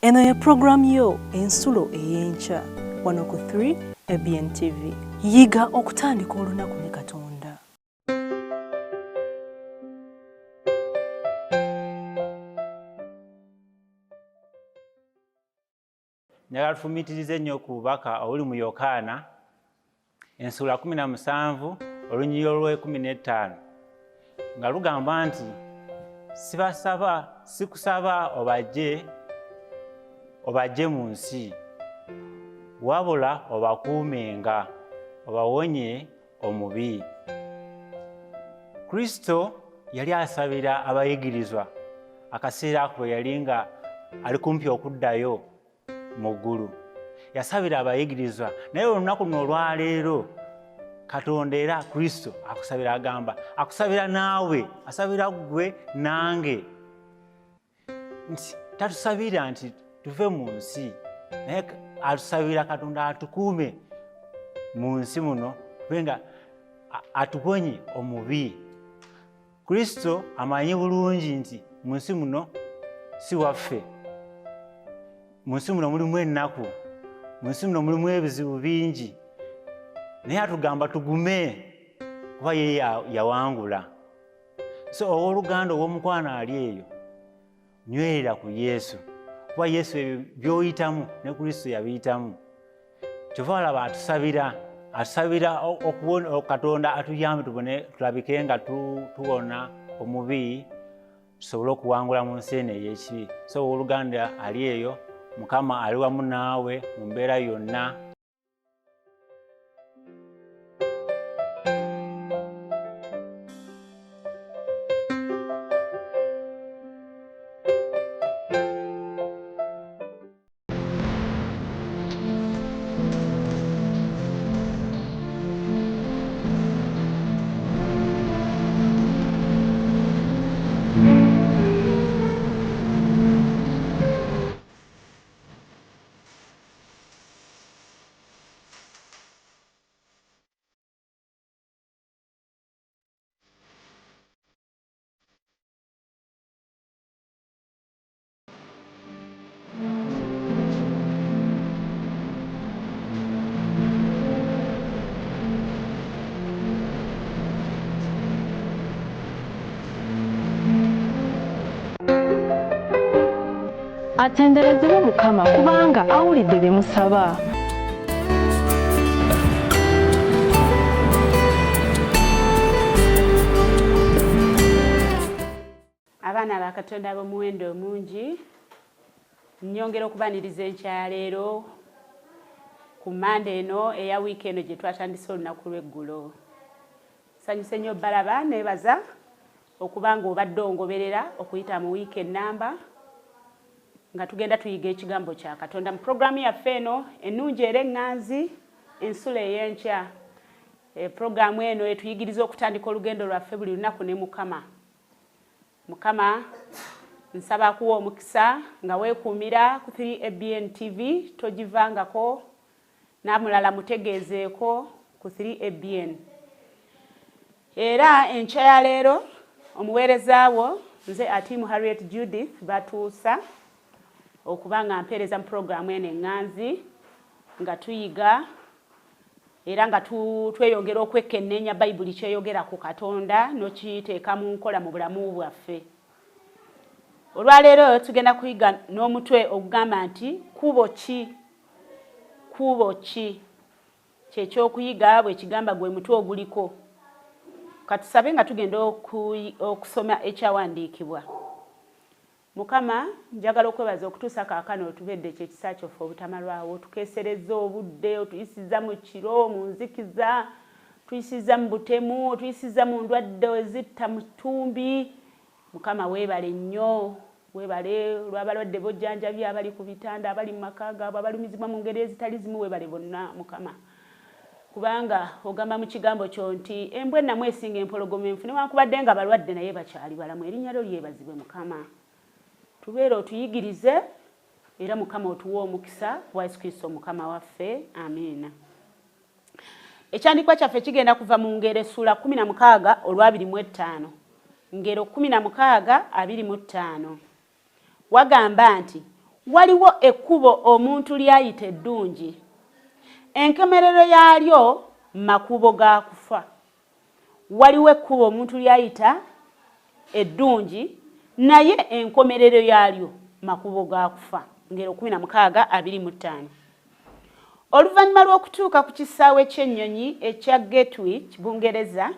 Eno ye program yo ensulo ey'enkya wano ku 3 ABN TV. Yiga okutandika olunaku ne Katonda. Njagala tufumitirize nnyo ku bubaka obuli mu Yokaana ensula 17 olunyiriri olw'15 nga lugamba nti sikusaba obajje mu nsi wabula obakuumenga obawonye omubi. Kristo yali asabira abayigirizwa akaseera ako bwe yali nga ali kumpi okuddayo mu ggulu. Yasabira abayigirizwa naye olunaku luno olwaleero Katonda era Kristo akusabira agamba akusabira naawe, asabira ggwe nange nti tatusabira nti tuve mu nsi naye atusabira Katonda atukuume mu nsi muno kubenga atuponye omubi. Kristo amanyi bulungi nti mu nsi muno si waffe. Mu nsi muno mulimu ennaku, mu nsi muno mulimu ebizibu bingi naye atugamba tugume kuba ye yawangula. So owooluganda ow'omukwano ali eyo nywerera ku Yesu kuba Yesu by'oyitamu ne Kristo yabiyitamu. Kyova olaba atusabira Katonda atuyambe tulabike nga tuwona omubi tusobole okuwangula mu nsi eno ey'ekibi. So owooluganda ali eyo, Mukama ali wamu naawe mu mbeera yonna. Atenderezebwe Mukama kubanga awulidde bye musaba. Abaana ba Katonda b'omuwendo omungi, nnyongera okubaniriza enkya ya leero ku Mande eno eya wiiki eno gye twatandise olunaku lw'eggulo. Nsanyuse nnyo balaba neebaza okuba ng'obadde ongoberera okuyita mu wiiki ennamba nga tugenda tuyiga ekigambo kya Katonda mu programu yaffe eno ennungi era eŋŋanzi ensula ey'enkya. Programu eno etuyigiriza okutandika olugendo lwaffe buli lunaku ne Mukama. Mukama nsaba kuwa omukisa nga weekuumira ku 3 ABN TV togivangako n'amulala mutegeezeeko ku 3 ABN. Era enkya ya leero omuweereza wo nze Atimu Harriet Judith batuusa okuba nga mpeereza mu programu eno eŋŋanzi nga tuyiga era nga tweyongera okwekenneenya Bayibuli kyeyogera ku Katonda n'okiyiteeka mu nkola mu bulamu bwaffe. Olwaleero tugenda kuyiga n'omutwe ogugamba nti kubo ki? Kubo ki? Kyekyokuyiga bwe kigamba gwe mutwe oguliko. Katusabe nga tugenda okusoma ekyawandiikibwa. Mukama njagala okwebaza okutuusa kaakano otubedde kyekisa kyoffe obutamalwawo. Tukeesereza obudde, otuyisiza mu kiro, mu nzikiza, tuyisiza mu butemu, tuyisiza mu ndwadde ezitta mu ttumbi. Mukama weebale nnyo, weebale olw'abalwadde bojjanjabye abali ku bitanda, abali mu maka gaabwe, abalumizibwa mu ngeri ezitali zimu, weebale bonna Mukama. Kubanga ogamba mu kigambo kyo nti embwa ennamu esinga empologoma enfu newankubadde nga balwadde naye bakyali balamu. Erinnya lyo lyebazibwe Mukama. Tubeera otuyigirize era Mukama otuwa omukisa wa Yesu Kristo Mukama waffe. Amiina. Ekyandikwa kyaffe kigenda kuva mu Ngero essula 16 olw'25. Ngero 16:25. Wagamba nti waliwo ekkubo omuntu lyayita eddungi. Enkomerero yaalyo makubo ga kufa. Waliwo ekkubo omuntu lyayita eddungi naye enkomerero yaalyo makubo ga kufa. Ngero 16:25. Oluvannyuma lw'okutuuka ku kisaawe ky'ennyonyi ekya Gatwick Bungereza,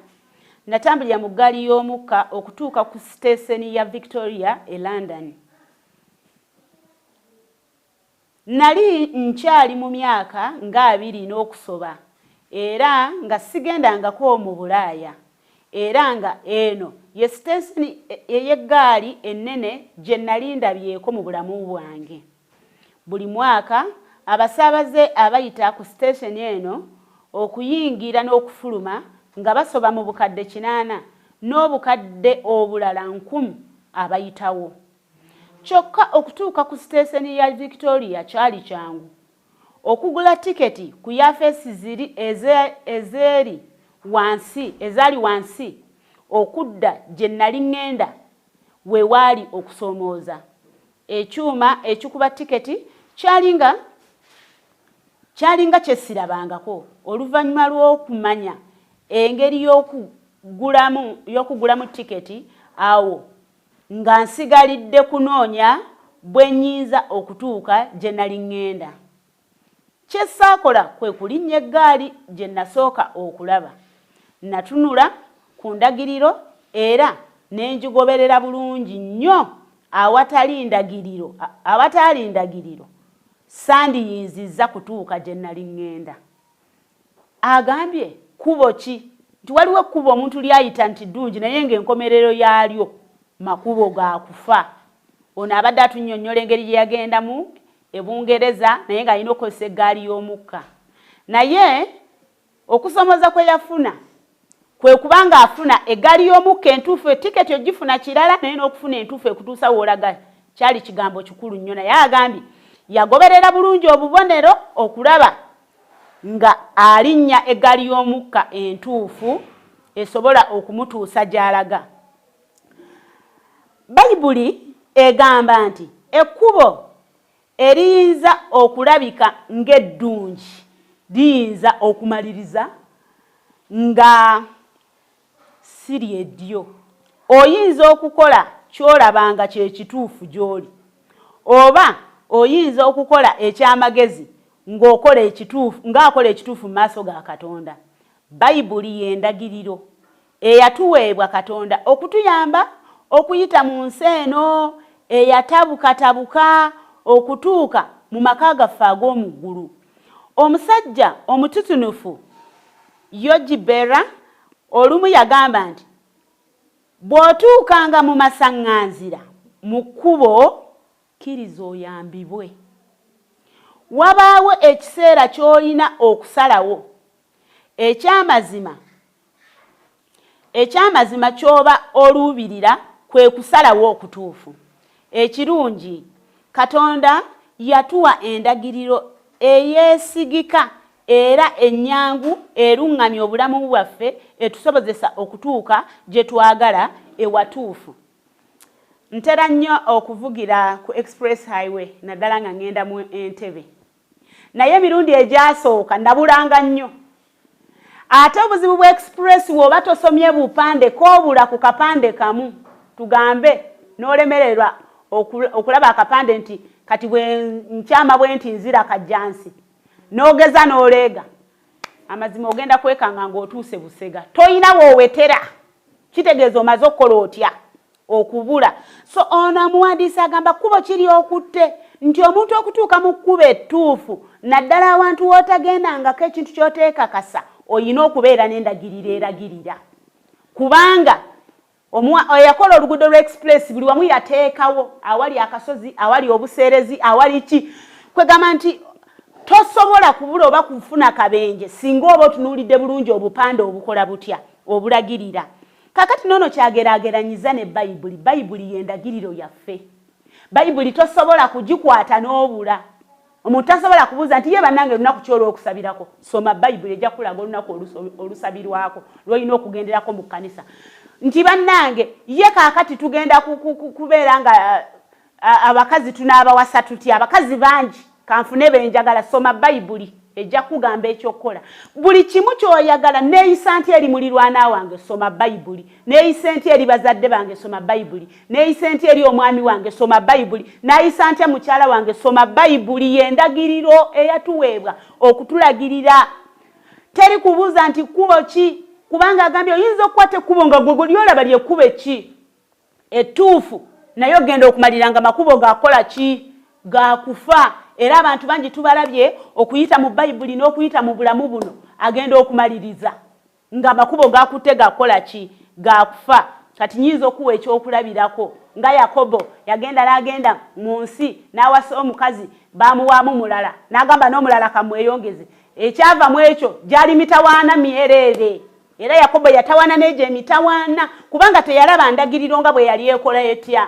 natambulira mu ggaali y'omukka okutuuka ku siteeseni ya Victoria e London. Nali nkyali mu myaka nga 20 n'okusoba era nga sigendangako mu Bulaaya era nga eno ye siteeseni ey'eggaali ennene gye nali ndabyeko mu bulamu bwange. Buli mwaka abasaabaze abayita ku siteeseni eno okuyingira n'okufuluma nga basoba mu bukadde 8 n'obukadde obulala 1000 abayitawo. Kyokka okutuuka ku siteeseni ya Victoria kyali kyangu. Okugula tiketi ku yafeesi ziri ezaali wansi okudda gye nali ŋŋenda we waali okusoomooza. Ekyuma ekikuba tiketi kyalinga kyesirabangako. Oluvannyuma lw'okumanya engeri y'okugulamu tiketi awo nga nsigalidde kunoonya bwe nnyinza okutuuka gye nali ŋŋenda. Kye saakola kwe kulinnya eggaali gye nasooka okulaba. Natunula ku ndagiriro era ne ngigoberera bulungi nnyo. Awatali ndagiriro sandiyinzizza kutuuka gye nali ŋŋenda. Agambye kubo ki? Nti waliwo ekkubo omuntu lyayita nti ddungi naye ng'enkomerero yaalyo makubo ga kufa. Ono abadde atunnyonnyola engeri gye yagendamu e Bungereza naye ng'alina okukozesa eggaali y'omukka. Naye okusomoza kwe yafuna kwe kubanga afuna eggaali y'omukka entuufu, etiketi ogifuna kirala naye n'okufuna entuufu ekutuusa woolaga kyali kigambo kikulu nnyo. Naye agambye yagoberera bulungi obubonero okulaba nga alinnya eggaali y'omukka entuufu esobola okumutuusa gy'alaga. Bayibuli egamba nti ekkubo eriyinza okulabika ng'eddungi liyinza okumaliriza nga siri eddyo. Oyinza okukola ky'olabanga kye kituufu gy'oli, oba oyinza okukola eky'amagezi ng'akola ekituufu mu maaso ga Katonda. Bayibuli y'endagiriro eyatuweebwa Katonda okutuyamba okuyita mu nsi eno eyatabukatabuka okutuuka mu maka gaffe ag'omu ggulu. Omusajja omututunufu Yojibera olumu yagamba nti bw'otuukanga mu masaŋŋanzira mu kkubo kkiriza oyambibwe. Wabaawo ekiseera ky'olina okusalawo. Ekyamazima ky'oba oluubirira kwe kusalawo okutuufu. Ekirungi Katonda yatuwa endagiriro eyeesigika era ennyangu eruŋŋamya obulamu bwaffe etusobozesa okutuuka gye twagala ewatuufu. Ntera nnyo okuvugira ku Express Highway naddala nga ŋŋenda mu Entebbe. Naye emirundi egyasooka ndabulanga nnyo. Ate obuzibu bwa Express bw'oba tosomye bupande koobula ku kapande kamu tugambe n'olemererwa okulaba akapande nti kati nkyama bwe nti nzira kajjansi n'ogeza n'oleega amazima ogenda kwekanga ng'otuuse Busega toyina woowetera kitegeeza omaze okukola otya okubula. So ono omuwandiisi agamba kkubo kiri okutte nti omuntu okutuuka mu kkubo ettuufu naddala awantu w'otagendangako ekintu ky'oteekakasa oyina okubeera n'endagiriro eragirira kubanga eyakola oluguudo lw'Express buli wamu yateekawo awali akasozi awali obuseerezi awali ki kwegamba nti tosobola kubula oba kufuna kabenje singa oba otunuulidde bulungi obupande obukola butya obulagirira. Kakati nono kyageraageranyiza ne Bayibuli. Bayibuli y'endagiriro yaffe. Bayibuli tosobola kugikwata n'obula. Omuntu tasobola kubuuza nti ye bannange olunaku ki olw'okusabirako. Soma Bayibuli ejja kulaga olunaku olusabirwako lw'olina okugenderako mu kkanisa. Nti bannange ye kaakati tugenda kubeera nga abakazi tunaabawasa tutya abakazi bangi kanfune benjagala soma Bayibuli ejja kugamba ekyokola buli kimu kyoyagala neeyisa nti eri mulirwana wange soma Bayibuli neeyisa nti eri bazadde bange soma Bayibuli neeyisa nti eri omwami wange soma Bayibuli neeyisa nti mukyala wange soma Bayibuli yendagiriro eyatuweebwa okutulagirira teri kubuuza nti kubo ki kubanga agambye oyinza okukwata ekkubo nga gwe lyolaba lyekkubo ki ettuufu naye ogenda okumaliranga makubo gakola ki gakufa era abantu bangi tubalabye okuyita mu Bayibuli n'okuyita mu bulamu buno agenda okumaliriza nga makubo gakutte gakola ki gakufa kati nyizo okuwa ekyokulabirako nga Yakobo yagenda n'agenda mu nsi n'awasa omukazi bamuwaamu mulala n'agamba n'omulala kamweyongeze ekyava mu ekyo gyali mitawaana myereere era Yakobo yatawaana n'egyo emitawaana kubanga teyalaba ndagiriro nga bwe yali ekola etya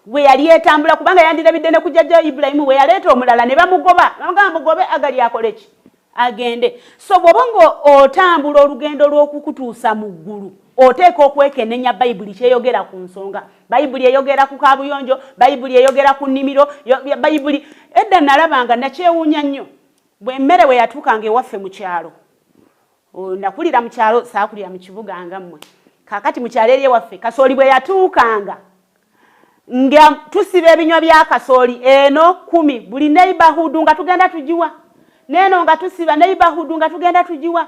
bwe yali etambula kubanga yandirabidde ne kujjajja Ibrahimu bwe yaleeta omulala ne bamugoba bamugamba mugobe agali akole ki agende so bw'obanga otambula olugendo lw'okukutuusa mu ggulu oteeka okwekenneenya Bayibuli kyeyogera ku nsonga Bayibuli eyogera ku kaabuyonjo Bayibuli eyogera ku nnimiro Bayibuli edda nalabanga nakyewuunya nnyo bwe mmere bwe yatuukanga ewaffe mu kyalo nakulira mu kyalo saakulira mu kibuga nga mmwe kaakati mu kyalo eri ewaffe kasooli bwe yatuukanga nga tusiba ebinywa bya kasooli eno 10 buli neighborhood nga tugenda tujiwa neno nga tusiba neighborhood nga tugenda tujiwa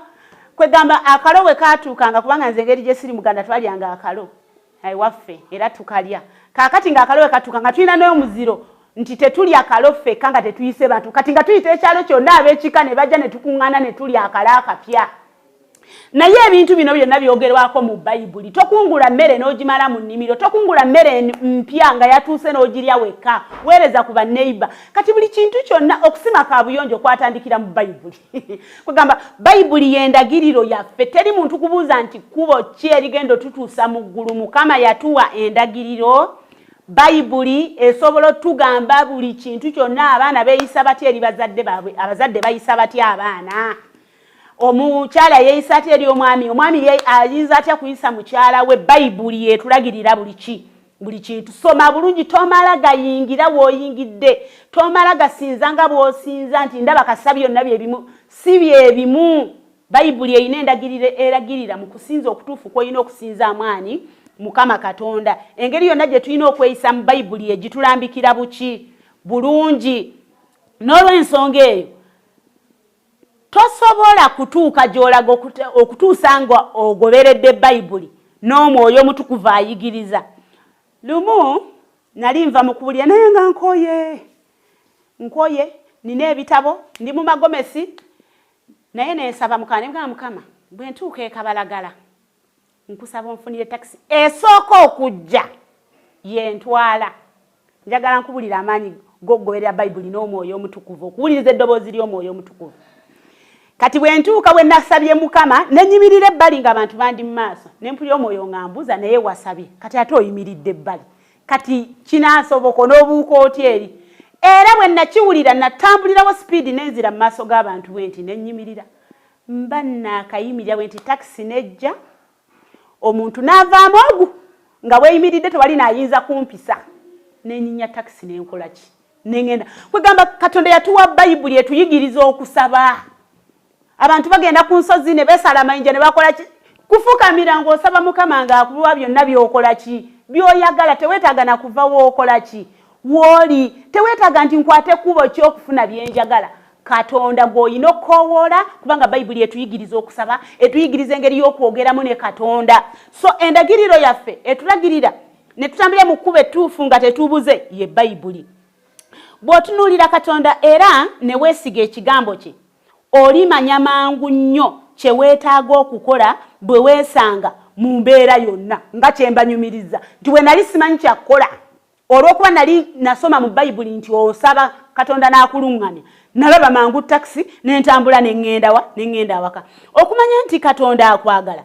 kwegamba akalo we katuukanga kubanga nze ngeri gye siri muganda twalyanga akalo ayi waffe era tukalya kaakati nga akalo we katuukanga tulina n'omuziro nti tetulya akalo ffe kanga tetuyise bantu kati nga tuyita ekyalo kyonna ab'ekika ne bajja ne tukuŋŋaana ne tulya akalo akapya naye ebintu bino byonna byogerwako mu Bayibuli tokungula mmere n'ogimala mu nnimiro tokungula mmere mpya nga yatuuse n'ogirya wekka weereza ku banneiba kati buli kintu kyonna okusima kaabuyonjo kwatandikira mu Bayibuli kugamba Bayibuli y'endagiriro yaffe teri muntu kubuuza nti kubo ki erigendo tutuusa mu ggulu Mukama yatuwa endagiriro Bayibuli esobola otugamba buli kintu kyonna abaana beeyisa batya eri bazadde baabwe abazadde bayisa batya abaana omukyala yeeyisa atya eri omwami ayinza atya kuyisa mukyala we Bayibuli yetulagirira buli kintu soma bulungi tomala gayingira w'oyingidde tomala gasinza nga bw'osinza nti ndaba kasa byonna byebimu si byebimu Bayibuli eyina endagiriro eragirira mu kusinza okutuufu kw'olina okusinza mwani Mukama Katonda engeri yonna gye tulina okweyisa mu Bayibuli egitulambikira bulungi n'olw'ensonga eyo tosobola kutuuka gy'olaga okutuusa nga ogoberedde Bayibuli n'omwoyo omutukuvu ayigiriza lumu nali nva mu kubulya naye nga nkoye nina ebitabo ndi mu magomesi naye nensaba Mukama bwe ntuuka ekabalagala nkusaba onfunire taxi esooka okujja yentwala njagala nkubulira amaanyi g'okugoberera Bayibuli n'omwoyo omutukuvu okuwuliriza eddoboozi ly'omwoyo omutukuvu kati bwe ntuuka bwe nasabye Mukama nenyimirira ebbali ng'abantu bandi mu maaso ne mpulira omwoyo nga mbuuza naye wasabye kati ate oyimiridde ebbali kati kinaasoboka n'obuuka otya eri era bwe nakiwulira natambulirawo sipiidi nenzira mu maaso g'abantu bwe nti nenyimirira mba naakayimirira bwe nti takisi nejja omuntu n'avaamu ogu nga bweyimiridde tewali naayinza kumpisa nenyinya takisi nenkola ki nengenda kwegamba Katonda yatuwa Bayibuli etuyigiriza okusaba abantu bagenda ku nsozi ne besala amayinja ne bakola ki kufukamira ng'osaba Mukama ng'akuwa byonna by'okola ki by'oyagala teweetaaga na kuva w'okola ki w'oli teweetaaga nti nkwate kkubo ki okufuna byenjagala Katonda gw'olina okukoowoola kubanga Bayibuli etuyigiriza okusaba etuyigiriza engeri y'okwogeramu ne Katonda so endagiriro yaffe etulagirira ne tutambulira mu kkubo ettuufu nga tetubuze ye Bayibuli bw'otunuulira Katonda era ne weesiga ekigambo kye olimanya mangu nnyo kye weetaaga okukola bwe weesanga mu mbeera yonna nga kye mbanyumiriza nti we nali simanyi kyakkola olw'okuba nali nasoma mu Bayibuli nti osaba Katonda n'akuluŋŋamya nalaba mangu takisi n'entambula n'engenda awaka okumanya nti Katonda akwagala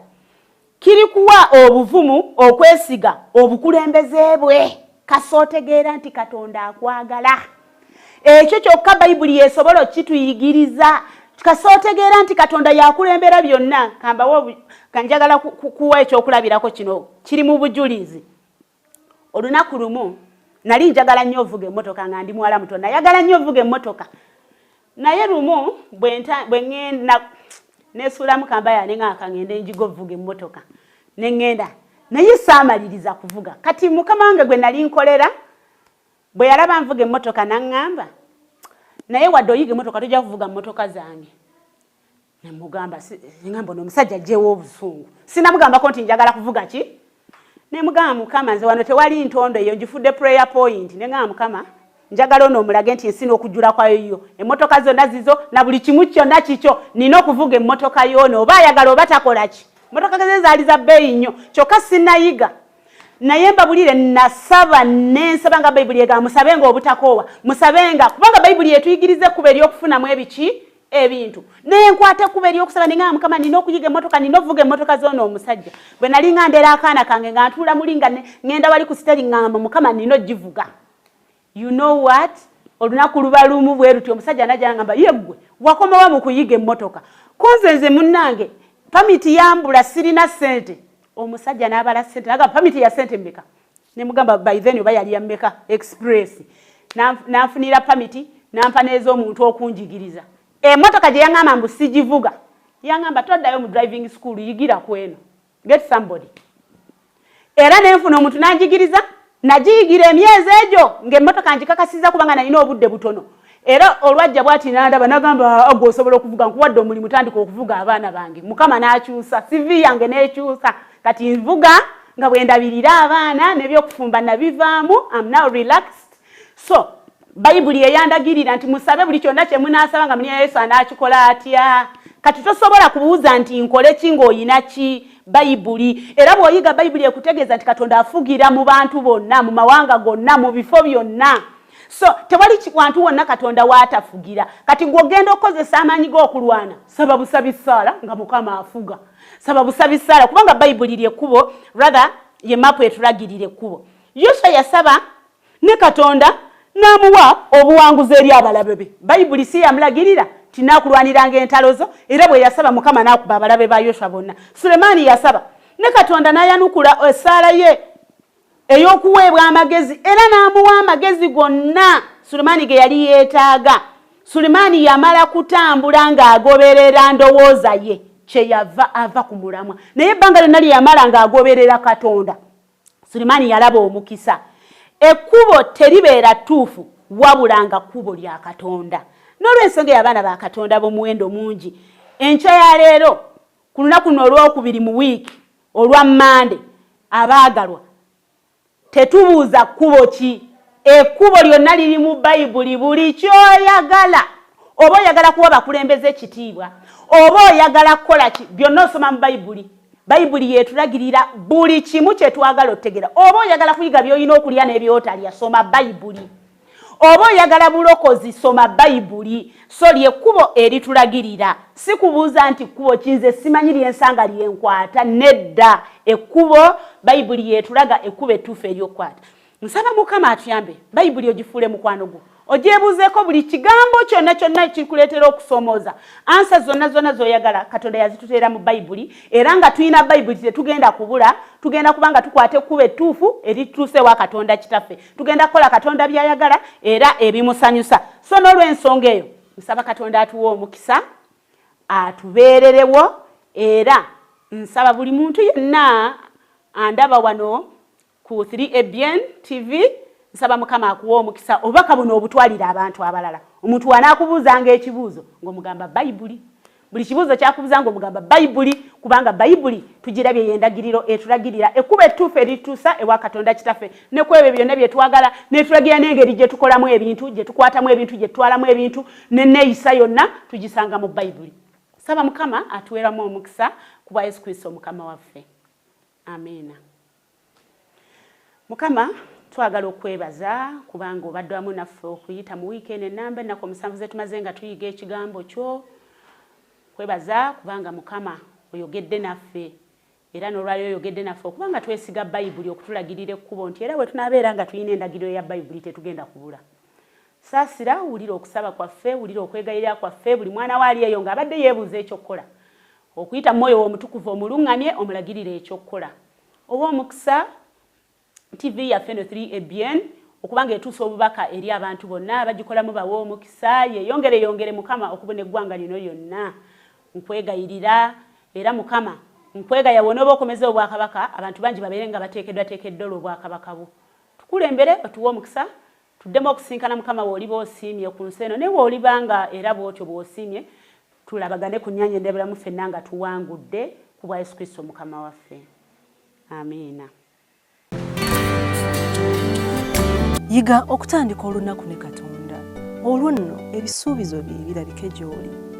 kiri kuwa obuvumu okwesiga obukulembeze bwe kasootegeera nti Katonda akwagala ekyo kyokka Bayibuli yesobola okituyigiriza kasootegeera nti Katonda yakulembera byonna kambawo kanjagala kuwa ekyokulabirako kino kiri mu bujulizi olunaku lumu nali njagala nnyo ovuga emmotoka nga ndi muwala muto nayagala nnyo ovuga emmotoka naye lumu bwe ngenda nesuulamu kambaya nengaaka ngende njiga ovuga emmotoka ne ngenda naye saamaliriza kuvuga kati mukama wange gwe nali nkolera bwe yalaba nvuga emmotoka naŋŋamba naye wadde oyiga emmotoka tojja kuvuga emmotoka zange nemugamba ngamba omusajja ajjeewo obusungu sinamugambako nti njagala kuvuga ki nemugamba mukama nze wano tewali ntondo eyo njifudde prayer point nengamba mukama njagala ono omulage nti nsina okujjula kwayo yo emmotoka zonna zizo na buli kimu kyonna kikyo nina okuvuga emmotoka yoono oba ayagala oba takola ki emmotoka ze zaali za bbeeyi nnyo kyokka sinnayiga naye mbabulire nasaba nensaba nga bayibuli egamba musabe nga obutakoowa musabe nga kubanga bayibuli etuyigiriza ekkuba ery'okufunamu ebiki ebintu nenkwata ekkuba ery'okusaba nengamba mukama nina okuyiga emmotoka nina ovuga emmotoka zoono omusajja bwe nali ngandera akaana kange nga ntuula muli nga ngenda wali ku siteri ngamba mukama nina ogivuga. You know what? Olunaku luba lumu bwe ruti omusajja najangamba yeggwe wakomawa mu kuyiga emmotoka konzenze munnange pamiti yambula sirina sente omusajja n'abala sente naga pamiti ya sente mmeka nemugamba by then oba yali ya mmeka express nanfunira pamiti nampa n'ez'omuntu okunjigiriza emmotoka gye yaŋŋamba mbu sigivuga yaŋŋamba toddayo mu driving school yigira ku eno get somebody era nenfuna omuntu nanjigiriza nagiyigira emyezi egyo ng'emmotoka njikakasiza kubanga nalina obudde butono era olwajja bwati nandaba nagamba agwo osobola okuvuga nkuwadde omulimu tandika okuvuga abaana bange mukama n'akyusa sivi yange n'ekyusa kati nvuga nga bwe ndabirira abaana n'ebyokufumba nabivaamu am now relaxed. So bayibuli eyandagirira nti musabe buli kyonna kye munaasaba nga muni Yesu anaakikola atya kati tosobola kubuuza nti nkole ki ng'oyina ki bayibuli era bw'oyiga bayibuli ekutegeeza nti Katonda afugira mu bantu bonna mu mawanga gonna mu bifo byonna. So tewali wantu wonna Katonda waatafugira kati ng'ogenda okukozesa amaanyi g'okulwana saba busabi ssaala nga mukama afuga saba busabi ssaala kubanga bayibuli lyekkubo rather ye mapu etulagirira ekkubo. Yoswa yasaba ne Katonda n'amuwa obuwanguzi eri abalabe be bayibuli si yamulagirira tinaakulwaniranga entalo zo era bwe yasaba mukama n'akuba abalabe ba Yoswa bonna. Sulemaani yasaba ne Katonda n'ayanukula essaala ye ey'okuweebwa amagezi era n'amuwa amagezi gonna Sulemaani ge yali yeetaaga. Sulemaani yamala kutambula ng'agoberera ndowooza ye kyeyava ava ku mulamwa naye ebbanga lyonna lye yamala ng'agoberera Katonda Sulemaani yalaba omukisa. Ekkubo teribeera ttuufu wabulanga kkubo lya Katonda. N'olw'ensonga y'abaana ba Katonda b'omuwendo mungi enkya ya leero ku lunaku luno olwokubiri mu wiiki olwa Mande abaagalwa tetubuuza kkubo ki ekkubo lyonna liri mu bayibuli buli kyoyagala oba oyagala kuwa bakulembeze ekitiibwa oba oyagala kukola ki byonna osoma mu bayibuli. Bayibuli yetulagirira buli kimu kye twagala otegera oba oyagala kuyiga by'olina okulya n'ebyotalya soma bayibuli oba oyagala bulokozi soma bayibuli. So lyekkubo eritulagirira si kubuuza nti kkubo kinze simanyi lyensanga lyenkwata nedda ekkubo bayibuli yetulaga ekkubo ettuufu eryokkwata. Nsaba mukama atuyambe bayibuli ogifuule mukwano gwo ogyebuuzeeko buli kigambo kyonna kyonna kikuleetera okusomooza ansa zonna zonna z'oyagala Katonda yazituteera mu bayibuli era nga tulina bayibuli tetugenda kubula tugenda kubanga tukwate ekkubo ettuufu erituuseewo Katonda kitaffe tugenda kukola Katonda by'ayagala era ebimusanyusa. So n'olw'ensonga eyo nsaba Katonda atuwe omukisa atubeererewo era nsaba buli muntu yenna andaba wano ku 3ABN TV nsaba mukama akuwa omukisa obubaka buno obutwalira abantu abalala. Omuntu wanaakubuuzanga ekibuuzo ng'omugamba bayibuli buli kibuuzo kyakubuuza ng'omugamba bayibuli kubanga bayibuli tugirabye y'endagiriro etulagirira ekkubo ettuufu erituusa ewa Katonda kitaffe ne ku ebyo byonna bye twagala n'etulagira n'engeri gye tukolamu ebintu gye tukwatamu ebintu gye tutwalamu ebintu n'enneeyisa yonna tugisanga mu bayibuli. Saba mukama atuweeramu omukisa ku bwa Yesu Kristo mukama waffe. Amiina. Mukama twagala okwebaza kubanga obadde wamu naffe okuyita mu weekend enamba ennaku omusanvu ze tumaze nga tuyiga ekigambo kyo. Kwebaza kubanga mukama oyogedde naffe era n'olwaliro oyogedde naffe okubanga twesiga bayibuli okutulagirira ekkubo nti era bwe tunaabeera nga tulina endagiro ya bayibuli tetugenda kubula. Saasira wulira okusaba kwaffe wulira okwegayirira kwaffe buli mwana waali eyo ng'abadde yeebuuza ekyokkola okuyita mu mwoyo omutukuvu omuluŋŋamye omulagirire ekyokkola. Oba omukisa TV yaffe no 3ABN okubanga etuusa obubaka eri abantu bonna abagikolamu bawa omukisa yeyongere Mukama okubona eggwanga lino lyonna. Nkwegayirira era Mukama nkwegaya wona oba okomeza obwakabaka abantu bangi babeere nga bateekeddwa olw'obwakabaka bwo. Tukulembere otuwa omukisa tuddemu okusinkana Mukama w'oliba osiimye ku nsi eno ne w'olibanga era bw'otyo bw'osiimye tulabagane ku nnyanja endabiramu ffenna nga tuwangudde ku bwa Yesu Kristo Mukama waffe. Amiina. Yiga okutandika olunaku ne Katonda. Olwo nno ebisuubizo bye birabike gy'oli.